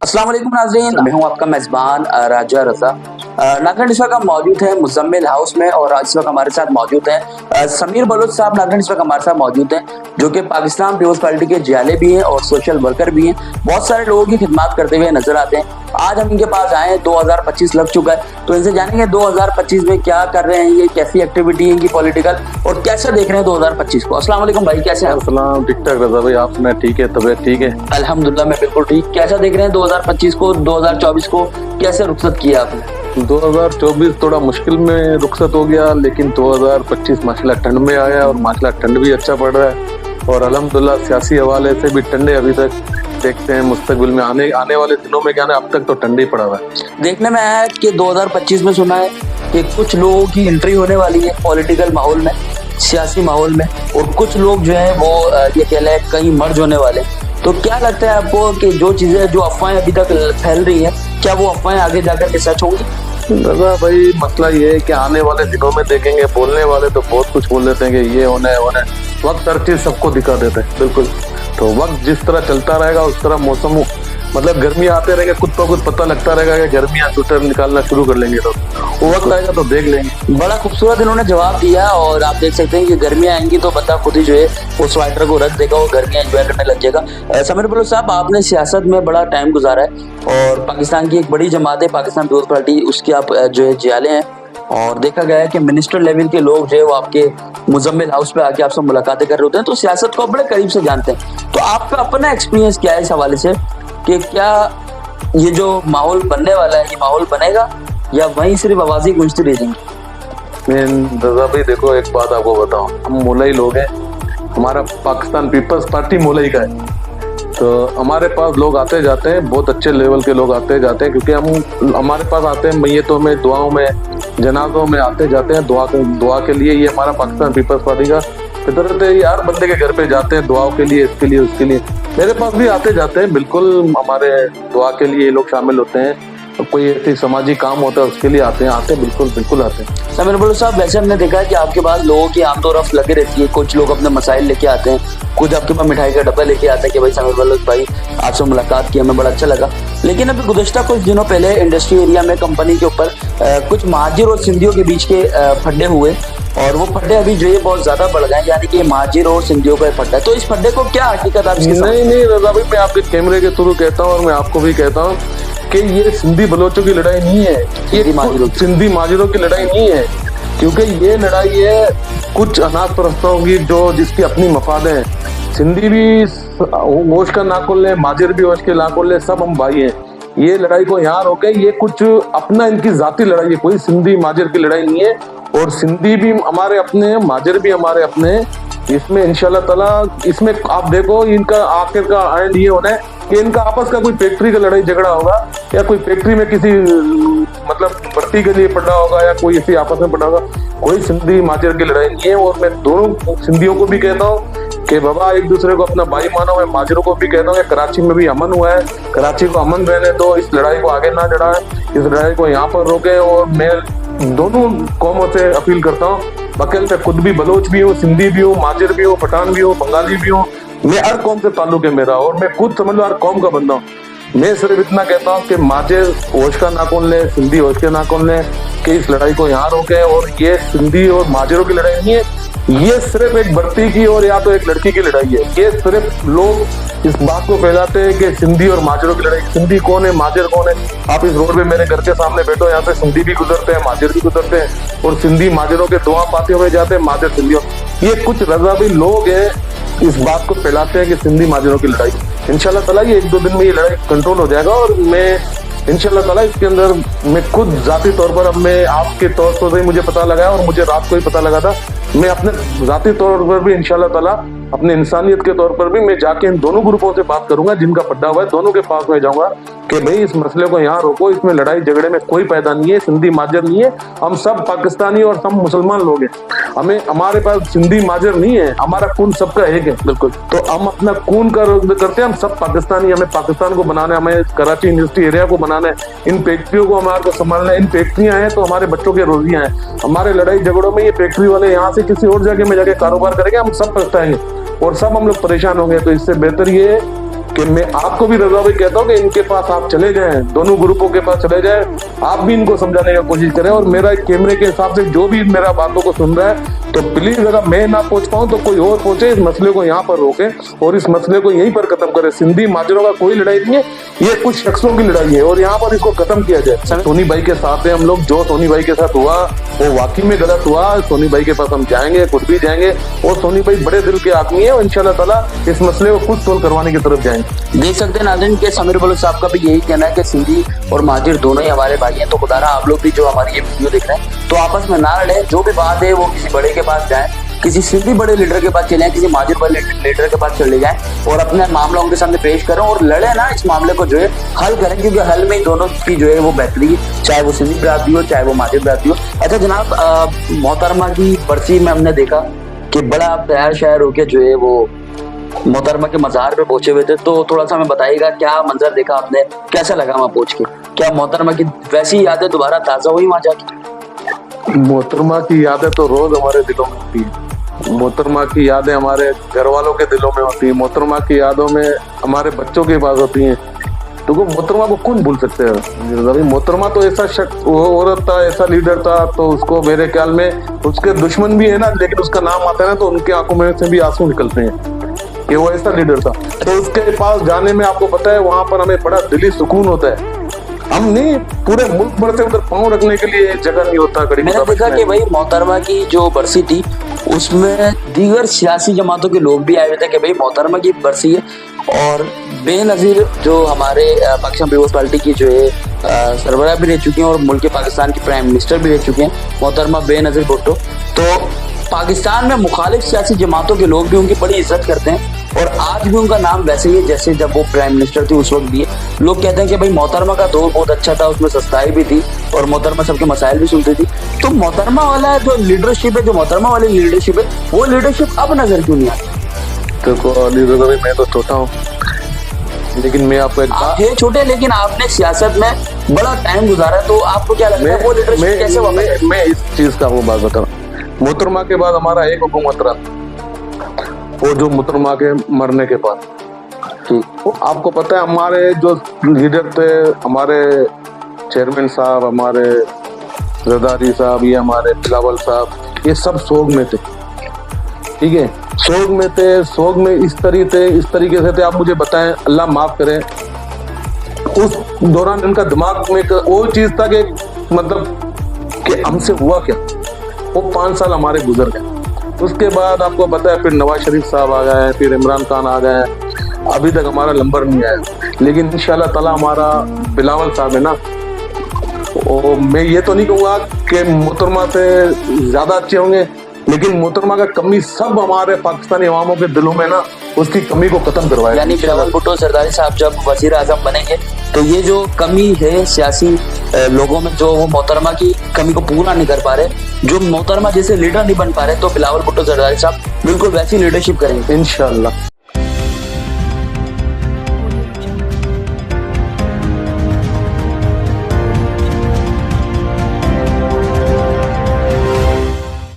अस्सलाम वालेकुम नाज़रीन, मैं हूं आपका मेज़बान राजा रज़ा। नागरिक इस वक्त हम मौजूद हैं मुज़म्मिल हाउस में और इस वक्त हमारे साथ मौजूद हैं समीर बलोच साहब। नागरिक इस वक्त हमारे साथ मौजूद हैं जो कि पाकिस्तान पीपल्स पार्टी के जियाले भी हैं और सोशल वर्कर भी हैं। बहुत सारे लोगों की खिदमत करते हुए नजर आते हैं। आज हम इनके पास आए हैं, 2025 लग चुका है, तो इनसे जानेंगे 2025 में क्या कर रहे हैं, ये कैसी एक्टिविटी है इनकी पॉलिटिकल, और कैसे देख रहे हैं 2025 को। अस्सलाम वालेकुम भाई, कैसे हैं? अस्सलाम, ठीक ठाक रजा भाई, आप सुनाए? ठीक है, तबीयत ठीक है? अल्हम्दुलिल्लाह मैं बिल्कुल ठीक। कैसा देख रहे हैं 2025 को, 2024 को कैसे रुखसत किया आपने? 2024 थोड़ा मुश्किल में रुखसत हो गया, लेकिन 2025 माशाल्लाह ठंड में आया और माशाल्लाह ठंड भी अच्छा पड़ रहा है और अल्हम्दुलिल्लाह सियासी हवाले से भी ठंडे अभी तक देखते हैं। मुस्तकबिल में आने वाले दिनों में क्या है, अब तक तो ठंडे ही पड़ा हुआ है। देखने में आया है कि 2025 में सुना है कि कुछ लोगों की एंट्री होने वाली है पॉलिटिकल माहौल में, सियासी माहौल में, और कुछ लोग जो है वो ये कह लें कहीं मर्ज होने वाले हैं। तो क्या लगता है आपको कि जो चीजें, जो अफवाहें अभी तक फैल रही है, क्या वो अफवाहें आगे जाकर के सच होंगी? रजा भाई, मसला ये है कि आने वाले दिनों में देखेंगे, बोलने वाले तो बहुत कुछ बोल देते हैं कि ये होना है होना है, वक्त हर चीज सबको दिखा देता है। बिल्कुल, तो वक्त जिस तरह चलता रहेगा उस तरह मौसम, मतलब गर्मियाँ आते रहेंगे, कुछ तो कुछ पता लगता रहेगा कि गर्मियाँ स्वेटर निकालना शुरू कर लेंगे, तो वो वक्त आएगा तो देख लेंगे। बड़ा खूबसूरत इन्होंने जवाब दिया और आप देख सकते हैं कि गर्मियाँ आएंगी तो बंदा खुद ही जो है वो स्वेटर को रख देगा, वो गर्मियाँ एंजॉय करने लग जाएगा। समीर बलोच साहब, आपने सियासत में बड़ा टाइम गुजारा है और पाकिस्तान की एक बड़ी जमात है पाकिस्तान पीपल्स पार्टी, उसकी आप जो है जियाले हैं, और देखा गया है कि मिनिस्टर लेवल के लोग जो है वो आपके मुज़म्मिल हाउस पे आके आपसे मुलाकातें कर रहे होते हैं, तो सियासत को आप बड़े करीब से जानते हैं। तो आपका अपना एक्सपीरियंस क्या है इस हवाले से कि क्या ये जो माहौल बनने वाला है, ये माहौल बनेगा या वहीं सिर्फ आवाज़ें गूंजती रह जाएंगी? मैं रजा भाई देखो, एक बात आपको बताऊं, हम मोलाई लोग हैं, हमारा पाकिस्तान पीपल्स पार्टी मोलाई का है, तो हमारे पास लोग आते जाते हैं, बहुत अच्छे लेवल के लोग आते जाते हैं, क्योंकि हम हमारे पास आते हैं मैयतों में, दुआओं में, जनाजों में आते जाते हैं दुआ के लिए। ये हमारा पाकिस्तान पीपल्स पार्टी का फितरत है यार, बंदे के घर पे जाते हैं दुआओं के लिए, इसके लिए उसके लिए। मेरे पास भी आते जाते हैं, बिल्कुल हमारे दुआ के लिए ये लोग शामिल होते हैं, तो कोई ऐसी सामाजिक काम होता है उसके लिए आते हैं, बिल्कुल बिल्कुल आते हैं। समीर बलोच साहब, वैसे हमने देखा है कि आपके पास लोगों की आमतौर रफ लगी रहती है, कुछ लोग अपने मसाइल लेके आते हैं, कुछ आपके पास मिठाई का डब्बा लेके आते हैं कि भाई समीर बलोच भाई आपसे मुलाकात की, हमें बड़ा अच्छा लगा। लेकिन अभी गुज़श्ता कुछ दिनों पहले इंडस्ट्री एरिया में कंपनी के ऊपर कुछ महाजिर और सिंधियों के बीच के फड्डे हुए, और वो फड्डे अभी जो है बहुत ज्यादा बढ़ गए, यानी कि महाजिर और सिंधियों का फड्डा है। तो इस फड्डे को क्या हकीकत आप इसकी नहीं रजा भाई, मैं आपके कैमरे के थ्रू कहता हूँ और मैं आपको भी कहता हूँ कि ये सिंधी बलोचों की लड़ाई नहीं है, ये सिंधी माजिरों की लड़ाई नहीं है, क्योंकि ये लड़ाई है कुछ अनाथ परस्तों की, जो जिसकी अपनी मफादें हैं। सिंधी भी होश का नाकुल है, माजिर भी होश के नाकुल है, सब हम भाई हैं। ये लड़ाई को यहाँ रोके, ये कुछ अपना इनकी जाती लड़ाई है, कोई सिंधी माजिर की लड़ाई नहीं है, और सिंधी भी हमारे अपने, माजिर भी हमारे अपने। इसमें इंशाल्लाह ताला, इसमें आप देखो इनका आखिर का एंड ये होना है कि इनका आपस का कोई फैक्ट्री का लड़ाई झगड़ा होगा, या कोई फैक्ट्री में किसी मतलब भर्ती के लिए पड़ा होगा, या कोई इसी आपस में पड़ा होगा। कोई सिंधी माजिर की लड़ाई नहीं है, और मैं दोनों सिंधियों को भी कहता हूँ कि बाबा एक दूसरे को अपना भाई मानो। मैं माजिरों को भी कहता हूँ कि कराची में भी अमन हुआ है, कराची को अमन रहने दो, इस लड़ाई को आगे ना बढ़ाएं, इस लड़ाई को यहाँ पर रोके। और मैं दोनों कौमों से अपील करता हूँ, बकल से खुद भी बलोच भी हूँ, सिंधी भी हूँ, माजिर भी हूँ, पठान भी हूँ, बंगाली भी हूँ, मैं हर कौम से ताल्लुक है मेरा, और मैं खुद समझ लो हर कौम का बंदा हूँ। मैं सिर्फ इतना कहता हूँ कि माजिर होश का नाखून ले, सिंधी होश के नाखून ले, कि इस लड़ाई को यहाँ रोके। और ये सिंधी और माजिरों की लड़ाई नहीं है, ये सिर्फ एक भर्ती की और या तो एक लड़की की लड़ाई है। ये सिर्फ लोग इस बात को फैलाते हैं कि सिंधी और माजिरों की लड़ाई। सिंधी कौन है, माजिर कौन है? आप इस रोड पे मेरे घर के सामने बैठो, यहाँ से सिंधी भी गुजरते हैं, माजिर भी गुजरते हैं, और सिंधी माजिरों के दुआ पाते हुए जाते हैं, माजिर सिंधियों। ये कुछ रज़ावी लोग हैं, इस बात को फैलाते हैं कि सिंधी माजिरों की लड़ाई। इंशाल्लाह ताला ये 1-2 दिन में ये लड़ाई कंट्रोल हो जाएगा, और मैं इंशाल्लाह ताला इसके अंदर मैं खुद जाती तौर पर, अब मैं आपके तौर पर भी मुझे पता लगा और मुझे रात को ही पता लगा था, मैं अपने जाती तौर पर भी इंशाल्लाह ताला अपने इंसानियत के तौर पर भी मैं जाके इन दोनों ग्रुपों से बात करूंगा जिनका पड्डा हुआ है, दोनों के पास में जाऊंगा कि भाई इस मसले को यहाँ रोको, इसमें लड़ाई झगड़े में कोई पैदा नहीं है, सिंधी माजर नहीं है, हम सब पाकिस्तानी और सब मुसलमान लोग हैं। हमें, हमारे पास सिंधी माजर नहीं है, हमारा खून सबका एक है। बिल्कुल, तो हम अपना खून करते हैं, हम सब पाकिस्तानी, हमें पाकिस्तान को बनाना है, हमें कराची इंडस्ट्री एरिया को बनाना है, इन फैक्ट्रियों को हमारे को संभालना है। इन फैक्ट्रियां हैं तो हमारे बच्चों की रोजियां हैं। हमारे लड़ाई झगड़ों में ये फैक्ट्री वाले यहाँ से किसी और जगह में जाके कारोबार करेंगे, हम सब पछताएंगे और सब हम लोग परेशान होंगे। तो इससे बेहतर ये कि मैं आपको भी रजा भाई कहता हूँ कि इनके पास आप चले जाएं, दोनों ग्रुपों के पास चले जाएं, आप भी इनको समझाने की कोशिश करें। और मेरा कैमरे के हिसाब से जो भी मेरा बातों को सुन रहा है, तो प्लीज अगर मैं ना पहुंच पाऊं तो कोई और पहुंचे, इस मसले को यहाँ पर रोके और इस मसले को यहीं पर खत्म करे। सिंधी माजरों का कोई लड़ाई नहीं है, ये कुछ शख्सों की लड़ाई है और यहाँ पर इसको खत्म किया जाए। सोनी भाई के साथ हैं हम लोग, जो सोनी भाई के साथ हुआ वो वाकई में गलत हुआ। सोनी भाई के पास हम जाएंगे, खुद भी जाएंगे, और सोनी भाई बड़े दिल के आदमी है और इंशाल्लाह ताला इस मसले को खुद सोल्व करवाने की तरफ जाएंगे। देख सकते हैं नाज़रीन के समीर बलोच साहब का भी यही कहना है कि सिंधी और महाजिर दोनों ही हमारे भाई हैं। तो खुदारा आप लोग भी जो हमारी ये वीडियो देख रहे हैं, तो आपस में ना लड़े, जो भी बात है वो किसी बड़े के पास जाए, किसी सिंधी बड़े लीडर के पास चले जाए, किसी महाजिर बड़े लीडर के पास चले जाए और अपने मामला उनके सामने पेश करें और लड़े ना, इस मामले को जो है हल करें, क्योंकि हल में ही दोनों की जो है वो बेहतरी, चाहे वो सिंधी बिरादरी हो चाहे वो महाजिर बिरादरी हो। अच्छा जनाब, मोहतरमा की बरसी में हमने देखा कि बड़ा तैयार शायर होके जो है वो मोहतरमा के मज़ार पे पहुंचे हुए थे, तो थोड़ा सा हमें बताइएगा क्या मंजर देखा आपने, कैसा लगा वहाँ पहुंच के? क्या मोहतरमा की वैसी यादें दोबारा ताज़ा हुई वहाँ जाके? मोहतरमा की यादें तो रोज हमारे दिलों में होती है। मोहतरमा की यादें हमारे घर वालों के दिलों में होती है। मोहतरमा की यादों में हमारे बच्चों के पास होती हैं। तो मोहतरमा को कौन भूल सकते हैं? मोहतरमा तो ऐसा शख्स, वो औरत था, ऐसा लीडर था, तो उसको मेरे ख्याल में उसके दुश्मन भी है ना, लेकिन उसका नाम आता है ना तो उनके आंखों में से भी आंसू निकलते हैं कि वो ऐसा लीडर था। तो उसके पास जाने में आपको पता है वहां पर हमें बड़ा दिली सुकून होता है। हम नहीं, पूरे मुल्क भर से उधर पाँव रखने के लिए जगह नहीं होता। मैंने देखा कि भाई मोहतरमा की जो बरसी थी उसमें दीगर सियासी जमातों के लोग भी आए हुए थे कि भाई मोहतरमा की बरसी है, और बेनज़ीर जो हमारे पाकिस्तान पीपल्स पार्टी की जो है सरबराह भी रह चुके हैं और मुल्क पाकिस्तान की प्राइम मिनिस्टर भी रह चुके हैं, मोहतरमा बेनज़ीर भुट्टो। तो पाकिस्तान में मुखालिफ सियासी जमातों के लोग भी उनकी बड़ी इज्जत करते हैं और आज भी उनका नाम वैसे ही है जैसे जब वो प्राइम मिनिस्टर थी उस वक्त भी है। लोग कहते हैं कि भाई मोहतरमा का दौर बहुत अच्छा था, उसमें सस्ताई भी थी और मोहतरमा सबके मसाइल भी सुनती थी। तो मोहतरमा वाला जो लीडरशिप है, जो मोहतरमा वाली लीडरशिप है, वो लीडरशिप अब नजर क्यों नहीं आती? देखो मैं तो छोटा हूँ, लेकिन मैं आपको एक आप है छोटे, लेकिन आपने सियासत में बड़ा टाइम गुजारा, तो आपको क्या लगता है वो लीडरशिप कैसे वापस? मैं इस चीज का वो बात बता रहा हूँ। मोहतरमा के बाद हमारा एक हुकूमत रहा, वो जो मोहतरमा के मरने के बाद, तो आपको पता है हमारे जो लीडर थे, हमारे चेयरमैन साहब, हमारे जरदारी साहब, ये हमारे बिलावल साहब, ये सब सोग में थे। ठीक है, सोग में थे, सोग में इस तरीके से थे। आप मुझे बताएं, अल्लाह माफ करे, उस दौरान इनका दिमाग में वो चीज था कि मतलब कि हमसे हुआ क्या। वो 5 साल हमारे गुजर गए। उसके बाद आपको पता है फिर नवाज शरीफ साहब आ गए, फिर इमरान खान आ गए, अभी तक हमारा नंबर नहीं आया। लेकिन इंशाल्लाह ताला हमारा बिलावल साहब है ना, और मैं ये तो नहीं कहूँगा कि मोहतरमा से ज्यादा अच्छे होंगे, लेकिन मोहतरमा का कमी सब हमारे पाकिस्तानी अवामों के दिलों में ना उसकी कमी को खत्म करवाएगा। यानी बिलावल भुट्टो जरदारी साहब जब वजीर आजम बनेंगे तो ये जो कमी है सियासी लोगों में, जो वो मोहतरमा की कमी को पूरा नहीं कर पा रहे, जो मोहतरमा जैसे लीडर नहीं बन पा रहे, तो बिलावल भुट्टो जरदारी साहब बिल्कुल वैसी लीडरशिप करेंगे इंशाल्लाह।